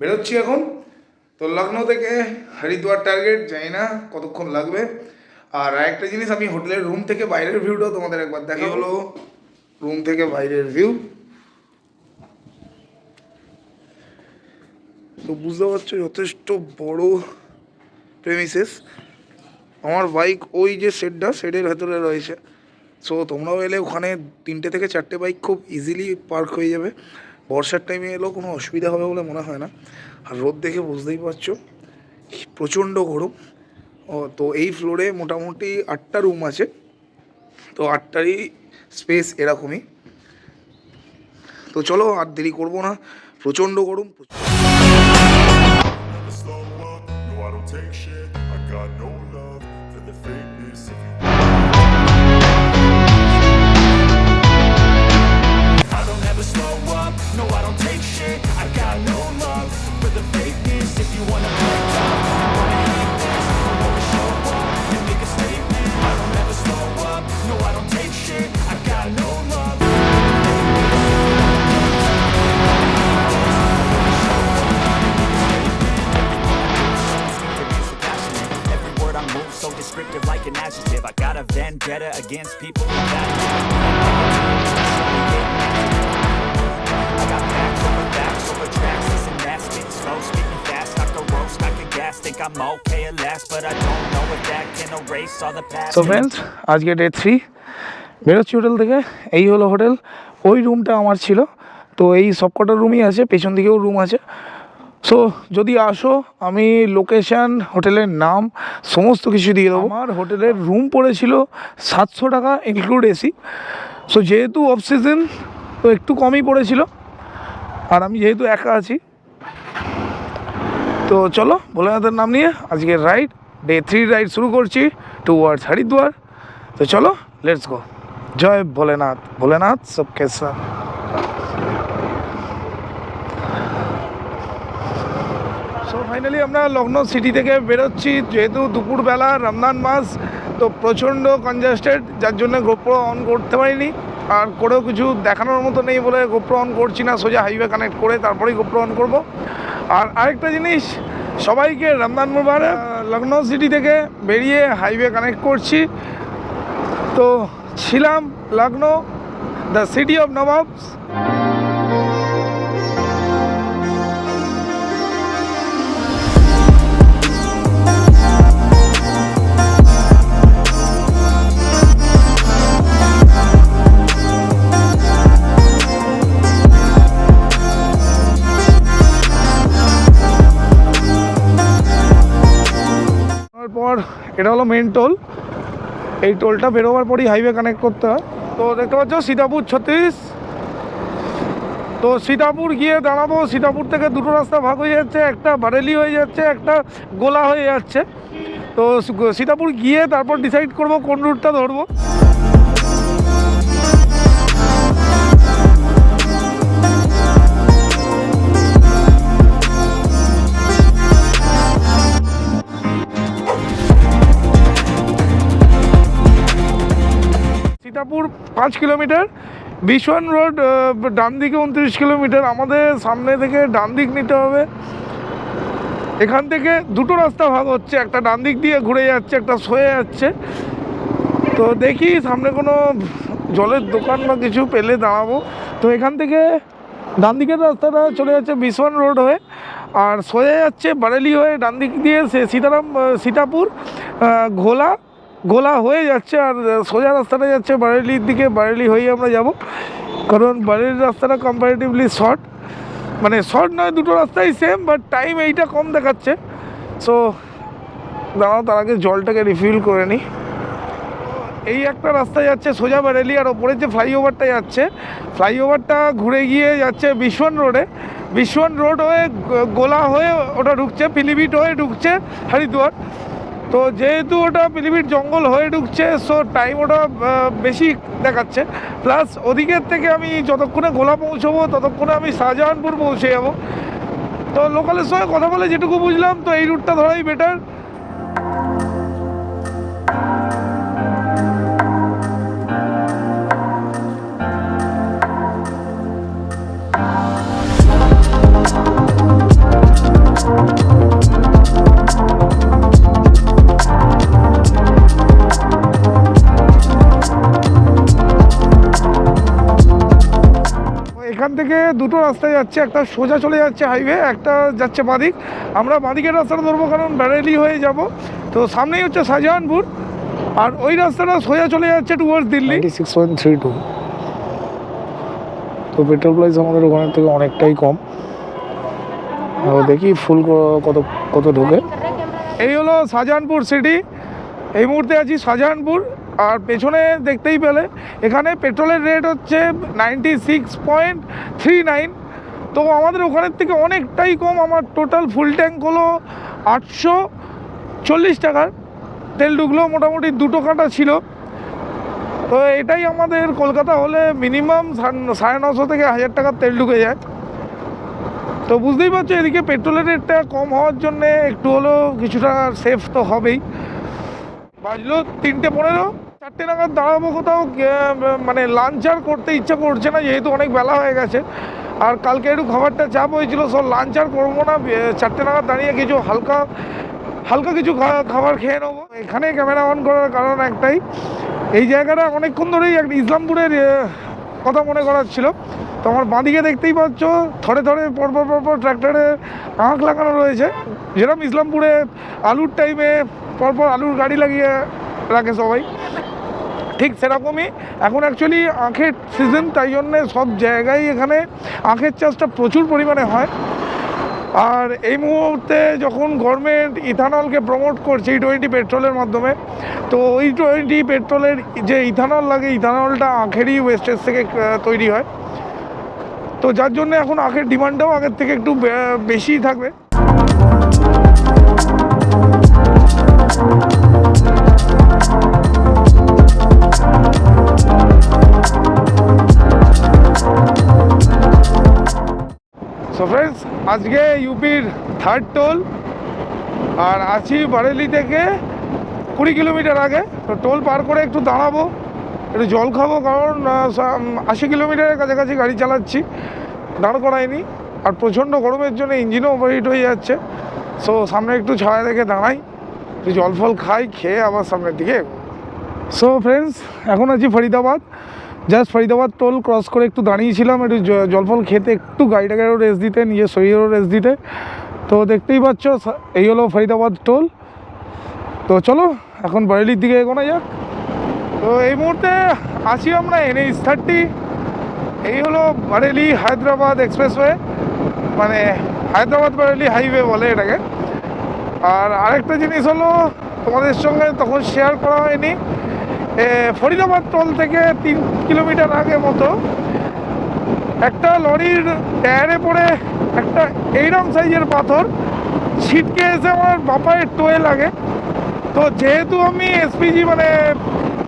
বেরোচ্ছি এখন। তো লখনৌ থেকে হরিদ্বার টার্গেট, জানি না কতক্ষণ লাগবে। আর আরেকটা জিনিস, আমি হোটেলের রুম থেকে বাইরের ভিউটাও তোমাদের একবার দেখা হলো। রুম থেকে বাইরের ভিউ তো বুঝতে পারছো যথেষ্ট বড় প্রেমিসেস। আমার বাইক ওই যে শেডের ভেতরে রয়েছে। সো তোমরাও এলে ওখানে 3টে থেকে 4টে বাইক খুব ইজিলি পার্ক হয়ে যাবে। বর্ষার টাইমে এলেও কোনো অসুবিধা হবে বলে মনে হয় না। আর রোদ দেখে বুঝতেই পারছো প্রচণ্ড গরম। তো এই ফ্লোরে মোটামুটি 8টা রুম আছে। তো 8টারই স্পেস এরকমই। তো চলো আর দেরি করবো না, প্রচণ্ড গরম। So descriptive like an adjective. I got a vendetta against people who value it. I got facts over tracks. Listen, that's spitting slow, speaking fast. I could roast, I could gas. Think I'm okay at last, but I don't know if that can erase all the past. So friends, আজকে day 3 বেরোচ্ছি hotel থেকে। এই হলো hotel. ওই রুমটা আমার ছিল। তো এই সবকটা রুমই আছে, পেছন দিকেও রুম আছে। সো যদি আসো, আমি লোকেশান, হোটেলের নাম সমস্ত কিছু দিয়ে দেবো। আমার হোটেলের রুম পড়েছিল 700 টাকা ইনক্লুড এসি। সো যেহেতু অফ সিজন তো একটু কমই পড়েছিল, আর আমি যেহেতু একা আছি। তো চলো ভোলেনাথের নাম নিয়ে আজকের রাইড, ডে 3 রাইড শুরু করছি টুয়ার্ডস হরিদ্বার। তো চলো লেটস গো। জয় ভোলেনাথ, ভোলেনাথ সবকে সাথ। সো ফাইনালি আমরা লখনৌ সিটি থেকে বেরোচ্ছি। যেহেতু দুপুরবেলা, রমজান মাস, তো প্রচণ্ড কনজাস্টেড, যার জন্য গোপ্রো অন করতে পারিনি। আর করেও কিছু দেখানোর মতো নেই বলে গোপ্রো অন করছি না, সোজা হাইওয়ে কানেক্ট করে তারপরেই গোপ্রো অন করবো। আর আরেকটা জিনিস, সবাইকে রমজান মুবারক। লখনৌ সিটি থেকে বেরিয়ে হাইওয়ে কানেক্ট করছি। তো ছিলাম Lucknow, the city of Nawabs. পর এটা হলো মেন টোল। এই টোলটা বেরোবার পরই হাইওয়ে কানেক্ট করতে হয়। তো দেখতে পাচ্ছ সীতাপুর 36। তো সীতাপুর গিয়ে দাঁড়াবো। সীতাপুর থেকে দুটো রাস্তা ভাগ হয়ে যাচ্ছে, একটা বারেলি হয়ে যাচ্ছে, একটা গোলা হয়ে যাচ্ছে। তো সীতাপুর গিয়ে তারপর ডিসাইড করব কোন রুটটা ধরবো। সীতাপুর 5 কিলোমিটার, বিশওয়ান রোড ডান দিকে 29 কিলোমিটার। আমাদের সামনে থেকে ডান দিক নিতে হবে। এখান থেকে দুটো রাস্তা ভাগ হচ্ছে, একটা ডান দিক দিয়ে ঘুরে যাচ্ছে, একটা সয়ে যাচ্ছে। তো দেখি সামনে কোনো জলের দোকান বা কিছু পেলে দাঁড়াবো। তো এখান থেকে ডান দিকের রাস্তাটা চলে যাচ্ছে বিশওয়ান রোড হয়ে, আর সয়ে যাচ্ছে বারেলি হয়ে ডান দিক দিয়ে সীতাপুর গোলা হয়ে যাচ্ছে। আর সোজা রাস্তাটা যাচ্ছে বারেলির দিকে। বারেলি হয়েই আমরা যাব, কারণ বারেলির রাস্তাটা কম্পারেটিভলি শর্ট, মানে শর্ট নয়, দুটো রাস্তাই সেম, বাট টাইম এইটা কম দেখাচ্ছে। সো দাঁড়াও, তার আগে জলটাকে রিফিল করে নিই। এই একটা রাস্তা যাচ্ছে সোজা বারেলি, আর ওপরে যে ফ্লাইওভারটা যাচ্ছে, ফ্লাইওভারটা ঘুরে গিয়ে যাচ্ছে বিশওয়ান রোডে। বিশওয়ান রোড হয়ে গোলা হয়ে ওটা ঢুকছে, পিলিভিট হয়ে ঢুকছে হরিদ্বার। তো যেহেতু ওটা পিলিভিট জঙ্গল হয়ে ঢুকছে, সো টাইম ওটা বেশি দেখাচ্ছে। প্লাস ওদিকের থেকে আমি যতক্ষণে গোলা পৌঁছবো ততক্ষণে আমি শাহজাহানপুর পৌঁছে যাব। তো লোকালের সঙ্গে কথা বলে যেটুকু বুঝলাম, তো এই রুটটা ধরাই বেটার। থেকে দুটো রাস্তায় যাচ্ছে, একটা সোজা চলে যাচ্ছে হাইওয়ে, একটা যাচ্ছে বাঁদিক। আমরা বাঁদিকের রাস্তাটা ধরবো কারণ ব্যারেলি হয়ে যাব। তো সামনেই হচ্ছে শাহজাহানপুর, আর ওই রাস্তাটা সোজা চলে যাচ্ছে টুয়ার্ডস দিল্লি। 96.32। তো পেট্রোল প্রাইস আমাদের ওখানের থেকে অনেকটাই কম। দেখি ফুল কত কত ঢোকে। এই হলো শাহজাহানপুর সিটি। এই মুহূর্তে আছি শাহজাহানপুর, আর পেছনে দেখতেই পেলে এখানে পেট্রোলের রেট হচ্ছে 96.39। তো আমাদের ওখানের থেকে অনেকটাই কম। আমার টোটাল ফুল ট্যাঙ্ক হলো 840 টাকার তেল ঢুকলো, মোটামুটি 2 কাটা ছিল। তো এটাই আমাদের কলকাতা হলে মিনিমাম 950 থেকে 1000 টাকার তেল ঢুকে যায়। তো বুঝতেই পারছো এদিকে পেট্রোলের রেটটা কম হওয়ার জন্যে একটু হলেও কিছুটা সেফ তো হবেই। বাজলো 3:15, 4টে নাগাদ দাঁড়াবো কোথাও। মানে লাঞ্চ আর করতে ইচ্ছা করছে না, যেহেতু অনেক বেলা হয়ে গেছে। আর কালকে একটু খাবারটা চাপ হয়েছিল, সব লাঞ্চ আর করবো না। 4টে নাগাদ দাঁড়িয়ে কিছু হালকা কিছু খাবার খেয়ে নেবো। এখানে ক্যামেরা অন করার কারণ একটাই, এই জায়গাটা অনেকক্ষণ ধরেই একটা ইসলামপুরের কথা মনে করাচ্ছিল। তো আমার বাঁদিকে দেখতেই পাচ্ছ থরে থরে পরপর ট্র্যাক্টরে আঁক লাগানো রয়েছে, যেরকম ইসলামপুরে আলুর টাইমে পরপর আলুর গাড়ি লাগিয়ে রাখে সবাই, ঠিক সেরকমই এখন অ্যাকচুয়ালি আখের সিজন, তাই জন্যে সব জায়গায় এখানে আখের চাষটা প্রচুর পরিমাণে হয়। আর এই মুহূর্তে যখন গভর্নমেন্ট ইথানলকে প্রমোট করছে E20 পেট্রোলের মাধ্যমে, তো E20 পেট্রোলের যে ইথানল লাগে, ইথানলটা আখেরই ওয়েস্টেজ থেকে তৈরি হয়। তো যার জন্য এখন আখের ডিমান্ডটাও আগের থেকে একটু বেশিই থাকবে। সো ফ্রেন্ডস, আজকে ইউপির 3rd টোল, আর আছি বারেলি থেকে 20 কিলোমিটার আগে। তো টোল পার করে একটু দাঁড়াবো, একটু জল খাবো, কারণ 80 কিলোমিটারের কাছাকাছি গাড়ি চালাচ্ছি, দাঁড় করাইনি। আর প্রচণ্ড গরমের জন্য ইঞ্জিনও ওভারহিট হয়ে যাচ্ছে। সো সামনে একটু ছায়া দেখে দাঁড়াই, একটু জল ফল খাই, খেয়ে আবার সামনের দিকে। সো ফ্রেন্ডস, এখন আছি Faridabad. Just Faridabad toll cross করে একটু দাঁড়িয়েছিলাম, একটু জলফল খেতে, একটু গাড়িটাকেও রেস্ট দিতে, নিজের শরীরেরও রেস্ট দিতে। তো দেখতেই পাচ্ছ এই হলো ফরিদাবাদ টোল। তো চলো এখন বারেলির দিকে এগোনো যাক। তো এই মুহূর্তে আছি আমরা NH30। এই হলো বারেলি হায়দ্রাবাদ এক্সপ্রেসওয়ে, মানে হায়দ্রাবাদ বারেলি হাইওয়ে বলে এটাকে। আর আরেকটা জিনিস হলো, তোমাদের সঙ্গে তখন শেয়ার করা হয়নি, ফরিদাবাদ টোল থেকে 3 কিলোমিটার আগে মতো একটা লরির টায়ারে পড়ে একটা এইরকম সাইজের পাথর ছিটকে এসে আমার বাপায়ের টোয়ে লাগে। তো যেহেতু আমি SPG মানে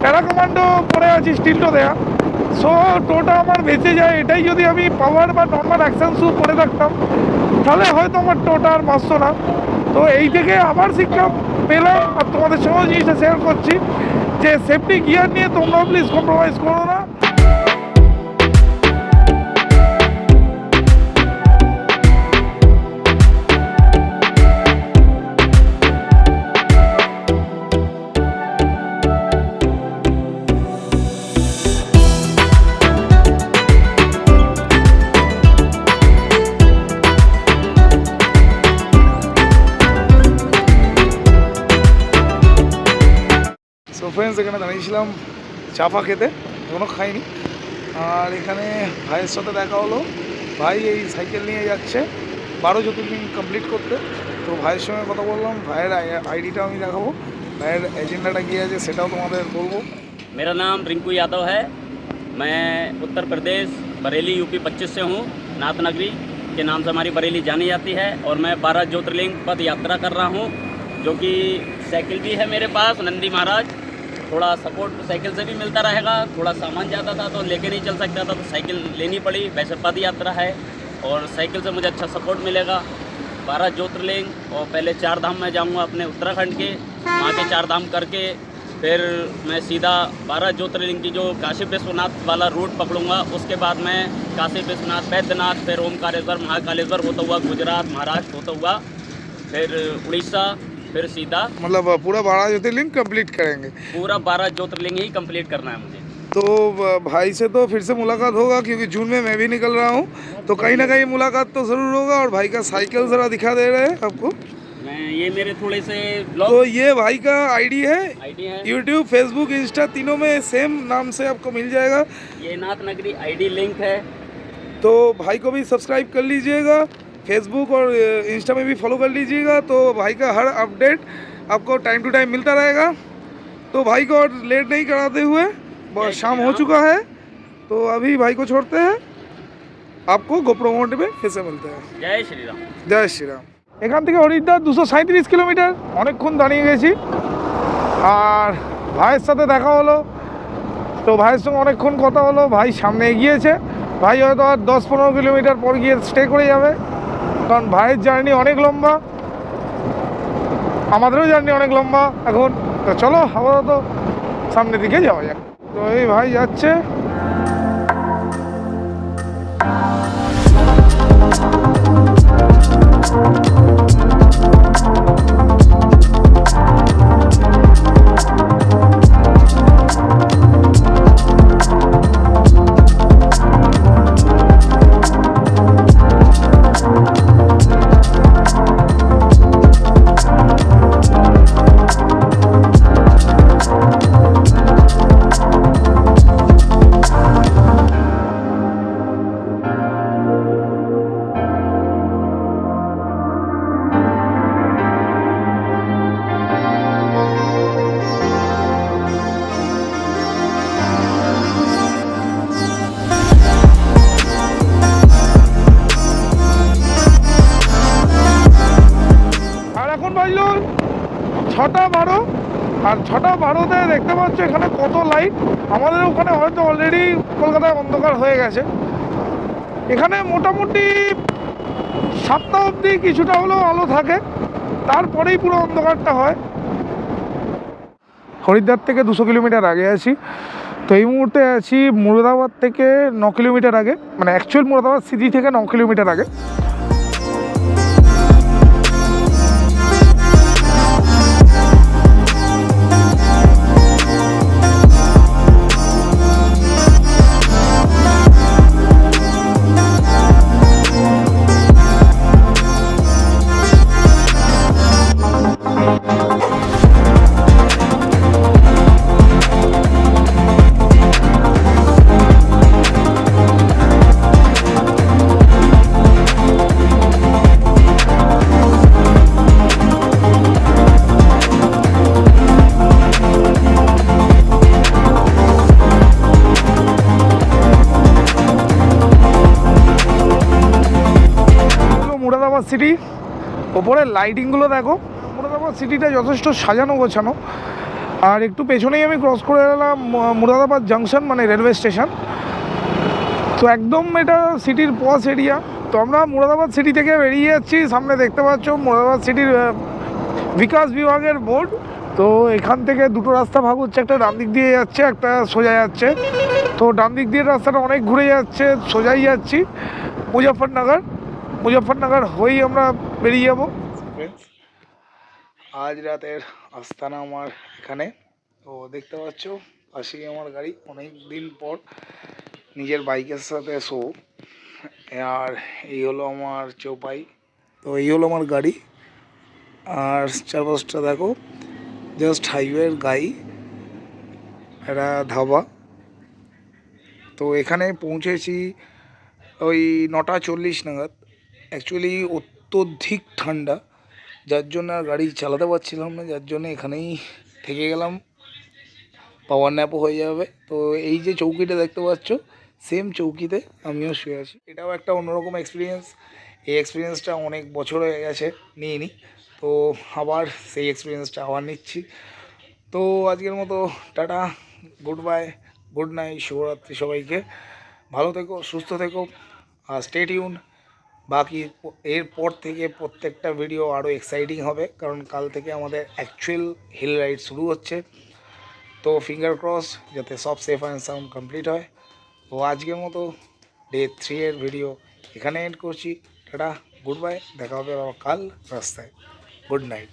প্যারা কমান্ডো পরে আছি, স্টিল টো দেয়া, সো টোটা আমার বেঁচে যায়। এটাই যদি আমি পাওয়ার বা নর্মাল অ্যাকশন শু করে থাকতাম, তাহলে হয়তো আমার টোটা আর বাঁচতো না। তো এই থেকে আবার শিক্ষা পেলাম, আর তোমাদের সঙ্গেও জিনিসটা শেয়ার করছি যে সেফটি গিয়ার নিয়ে তোমরাও প্লিজ কম্প্রোমাইজ করো না। সো ফ্রেন্ডস, এখানে দাঁড়িয়েছিলাম চাপা খেতে, এখনও খাইনি। আর এখানে ভাইয়ের সাথে দেখা হলো, ভাই এই সাইকেল নিয়ে যাচ্ছে 12 জ্যোতির্লিঙ্গ কমপ্লিট করতে। তো ভাইয়ের সঙ্গে কথা বললাম, ভাইয়ের আইডিটা আমি দেখাবো, ভাইয়ের এজেন্ডাটা কী আছে সেটাও তোমাদের বলবো। मेरा नाम रिंकू यादव है। मैं उत्तर प्रदेश बरेली यूपी 25 से हूँ। नाथ नगरी के नाम से हमारी बरेली जानी जाती है, और मैं 12 ज्योतिर्लिंग पद यात्रा कर रहा हूँ, जो कि साइकिल भी है मेरे पास नंदी महाराज। थोड़ा सपोर्ट साइकिल से भी मिलता रहेगा, थोड़ा सामान ज़्यादा था तो लेके नहीं चल सकता था, तो साइकिल लेनी पड़ी। वैसे पद यात्रा है और साइकिल से मुझे अच्छा सपोर्ट मिलेगा। 12 ज्योतिर्लिंग, और पहले 4 धाम में जाऊँगा अपने उत्तराखंड के, वहाँ के 4 धाम करके फिर मैं सीधा 12 ज्योतिर्लिंग की जो काशी विश्वनाथ वाला रूट पकड़ूंगा। उसके बाद मैं काशी विश्वनाथ, बैद्यनाथ, फिर ओमकारेश्वर, महाकालेश्वर होता हुआ गुजरात, महाराष्ट्र होता हुआ फिर उड़ीसा, फिर सीधा मतलब पूरा 12 ज्योतिर्लिंग कंप्लीट करेंगे। पूरा 12 ज्योतिर्लिंग ही कंप्लीट करना है मुझे। तो भाई से तो फिर से मुलाकात होगा क्योंकि जून में मैं भी निकल रहा हूँ, तो कहीं ना कहीं मुलाकात तो ज़रूर होगा। और भाई का साइकिल ज़रा दिखा दे रहे हैं आपको। ये मेरे थोड़े से तो ये भाई का आईडी है है। यूट्यूब, फेसबुक, इंस्टा तीनों में सेम नाम से आपको मिल जाएगा। ये नाथनगरी आईडी लिंक है। तो भाई को भी सब्सक्राइब कर लीजिएगा, फेसबुक और इंस्टा में भी फॉलो कर लीजिएगा। तो भाई का हर अपडेट आपको टाइम टू टाइम मिलता रहेगा। तो भाई को और लेट नहीं कराते हुए, बहुत शाम हो चुका है, तो अभी भाई को छोड़ते हैं। आपको गोप्रो माउंट में फिर से मिलते हैं। जय श्री राम। জয় শ্রীরাম। এখান থেকে হরিদ্বার 237 কিলোমিটার, অনেকক্ষণ দাঁড়িয়ে গেছি। আর ভাইয়ের সাথে দেখা হলো, তো ভাইয়ের সঙ্গে অনেকক্ষণ কথা হলো। ভাই সামনে এগিয়েছে, ভাই হয়তো আর 10-15 কিলোমিটার পর গিয়ে স্টে করে যাবে, কারণ ভাইয়ের জার্নি অনেক লম্বা, আমাদেরও জার্নি অনেক লম্বা এখন। তো চলো আপাতত সামনের দিকে যাওয়া যাক। তো এই ভাই যাচ্ছে। বাজলো 6:12, আর 6:12-তে দেখতে পাচ্ছ এখানে কত লাইট। আমাদের ওখানে হয়তো অলরেডি কলকাতায় অন্ধকার হয়ে গেছে, এখানে মোটামুটি 7টা অবধি কিছুটা হলেও আলো থাকে, তারপরেই পুরো অন্ধকারটা হয়। হরিদ্বার থেকে 200 কিলোমিটার আগে আছি। তো এই মুহূর্তে আছি মুরাদাবাদ থেকে 9 কিলোমিটার আগে, মানে অ্যাকচুয়াল মুরাদাবাদ সিটি থেকে 9 কিলোমিটার আগে। মুরাদাবাদ সিটি, ওপরের লাইটিংগুলো দেখো। মুরাদাবাদ সিটিটা যথেষ্ট সাজানো গোছানো। আর একটু পেছনেই আমি ক্রস করে এলাম মুরাদাবাদ জাংশন, মানে রেলওয়ে স্টেশন। তো একদম এটা সিটির পস এরিয়া। তো আমরা মুরাদাবাদ সিটি থেকে বেরিয়ে যাচ্ছি। সামনে দেখতে পাচ্ছ মুরাদাবাদ সিটির বিকাশ বিভাগের বোর্ড। তো এখান থেকে দুটো রাস্তা ভাগ হচ্ছে, একটা ডান দিক দিয়ে যাচ্ছে, একটা সোজা যাচ্ছে। তো ডান দিক দিয়ে রাস্তাটা অনেক ঘুরে যাচ্ছে, সোজাই যাচ্ছি মুজফ্ফরনগর হয়েই আমরা বেরিয়ে যাব। আজ রাতের আস্তানা আমার এখানে। তো দেখতে পাচ্ছ পাশেই আমার গাড়ি, অনেক দিন পর নিজের বাইকের সাথে শো। আর এই হলো আমার চৌপাই। তো এই হলো আমার গাড়ি। আর চারপাশটা দেখো, জাস্ট হাইওয়ের গাই, একটা ধাবা। তো এখানে পৌঁছেছি ওই 9:40 নাগাদ। অ্যাকচুয়ালি অত্যধিক ঠান্ডা, যার জন্য আর গাড়ি চালাতে পারছিলাম না, যার জন্য এখানেই থেকে গেলাম। পাওয়ার ন্যাপও হয়ে যাবে। তো এই যে চৌকিটা দেখতে পাচ্ছ, সেম চৌকিতে আমিও শুয়ে আছি। এটাও একটা অন্যরকম এক্সপিরিয়েন্স। এই এক্সপিরিয়েন্সটা অনেক বছর হয়ে গেছে নিইনি, তো আবার সেই এক্সপিরিয়েন্সটা আবার নিচ্ছি। তো আজকের মতো tata, good bye, good night, শুভরাত্রি সবাইকে। ভালো থেকো, সুস্থ থেকো, আর স্টে টিউন। বাকি এরপর থেকে প্রত্যেকটা ভিডিও আরও এক্সাইটিং হবে, কারণ কাল থেকে আমাদের অ্যাকচুয়াল হিল রাইড শুরু হচ্ছে। তো ফিঙ্গার ক্রস যাতে সব সেফ অ্যান্ড সাউন্ড কমপ্লিট হয়। তো আজকের মতো ডে 3 এর ভিডিও এখানে এন্ড করছি। টাটা, গুড বাই, দেখা হবে আবার কাল রাস্তায়। Good night.